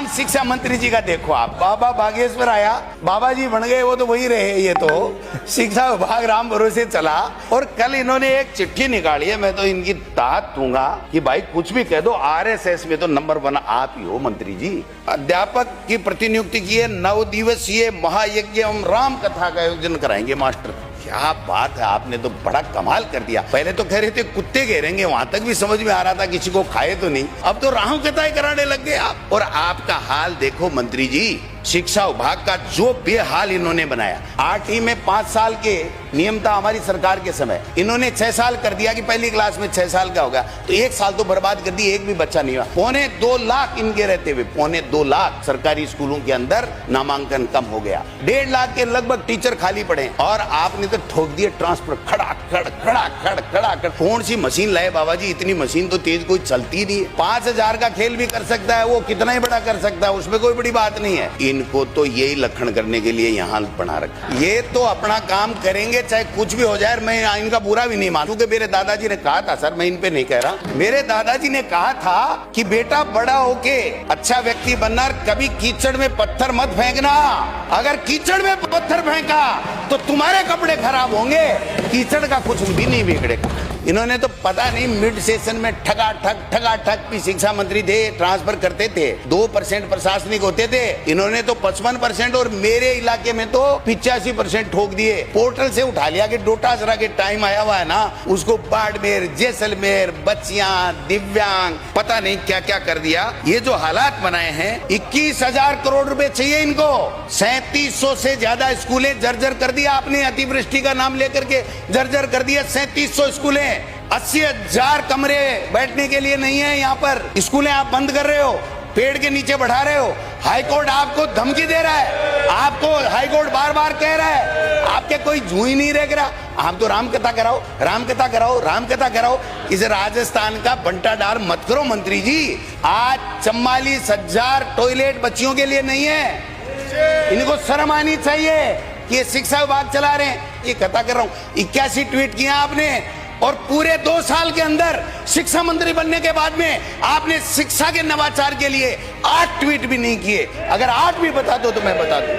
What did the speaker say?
वर्तमान शिक्षा मंत्री जी का देखो आप, बाबा बागेश्वर आया, बाबा जी बन गए, वो तो वही रहे। ये तो शिक्षा विभाग राम भरोसे चला। और कल इन्होंने एक चिट्ठी निकाली है, मैं तो इनकी दाद दूंगा कि भाई कुछ भी कह दो, आरएसएस में तो नंबर 1 आप ही हो मंत्री जी। अध्यापक की प्रतिनियुक्ति की है, 9 दिवसीय महायज्ञ एवं राम कथा का आयोजन कराएंगे मास्टर। क्या बात है, आपने तो बड़ा कमाल कर दिया। पहले तो कह रहे थे कुत्ते घेरेंगे, वहां तक भी समझ में आ रहा था किसी को खाए तो नहीं, अब तो राम कथाएं कराने लग गए आप। और आपका हाल देखो मंत्री जी, शिक्षा विभाग का जो बेहाल इन्होंने बनाया। आठवीं में 5 साल के नियम था हमारी सरकार के समय, इन्होंने 6 साल कर दिया कि पहली क्लास में 6 साल का होगा, तो 1 साल तो बर्बाद कर दी, एक भी बच्चा नहीं हुआ। 2.25 लाख इनके रहते हुए 2.25 लाख सरकारी स्कूलों के अंदर नामांकन कम हो गया। 1.5 लाख के लगभग टीचर खाली पड़े, और आपने तो ठोक दिए ट्रांसफर, खड़ा खड़ खड़ा खड़ खड़ा खड़। कौन सी मशीन लाए बाबा जी, इतनी मशीन तो तेज कोई चलती नहीं है। 5000 का खेल भी कर सकता है वो, कितना ही बड़ा कर सकता है, उसमें कोई बड़ी बात नहीं है। इनको तो यही लक्षण करने के लिए यहाँ बना रखा। ये तो अपना काम करेंगे चाहे कुछ भी हो जाए। मैं इनका बुरा भी नहीं मानूं कि मेरे दादाजी ने कहा था, सर मैं इन पे नहीं कह रहा, मेरे दादाजी ने कहा था कि बेटा बड़ा होके अच्छा व्यक्ति बनना, कभी कीचड़ में पत्थर मत फेंकना। अगर कीचड़ में पत्थर फेंका तो तुम्हारे कपड़े खराब होंगे, कीचड़ का कुछ भी नहीं बिगड़ेगा। इन्होंने तो पता नहीं मिड सेशन में ठगा भी शिक्षा मंत्री थे, ट्रांसफर करते थे, 2% प्रशासनिक होते थे, इन्होंने तो 55% और मेरे इलाके में तो 85% ठोक दिए। पोर्टल से उठा लिया कि डोटासरा के टाइम आया हुआ है ना, उसको बाड़मेर, जैसलमेर, बच्चियां, दिव्यांग, पता नहीं क्या क्या कर दिया। ये जो हालात बनाए हैं, 21,000 करोड़ रुपए चाहिए इनको। 3700 से ज्यादा स्कूलें जर्जर कर दिया आपने, अतिवृष्टि का नाम लेकर के जर्जर कर दिया 3700 स्कूलें। 80,000 कमरे बैठने के लिए नहीं है यहाँ पर, स्कूलें आप बंद कर रहे हो, पेड़ के नीचे बढ़ा रहे हो। हाईकोर्ट आपको धमकी दे रहा है, आपको हाईकोर्ट बार बार कह रहा है, आपके कोई जू ही नहीं रह रहा। आप तो रामकथा कराओ, रामकथा कराओ, रामकथा कराओ। इस राजस्थान का बंटा डार मत करो मंत्री जी। आज 44,000 टॉयलेट बच्चियों के लिए नहीं है, इनको शर्म आनी चाहिए कि ये शिक्षा विभाग चला रहे हैं। ये कथा कर रहा हूं, 81 ट्वीट किया आपने, और पूरे 2 साल के अंदर शिक्षा मंत्री बनने के बाद में आपने शिक्षा के नवाचार के लिए 8 ट्वीट भी नहीं किए। अगर 8 भी बता दो तो मैं बता दूं।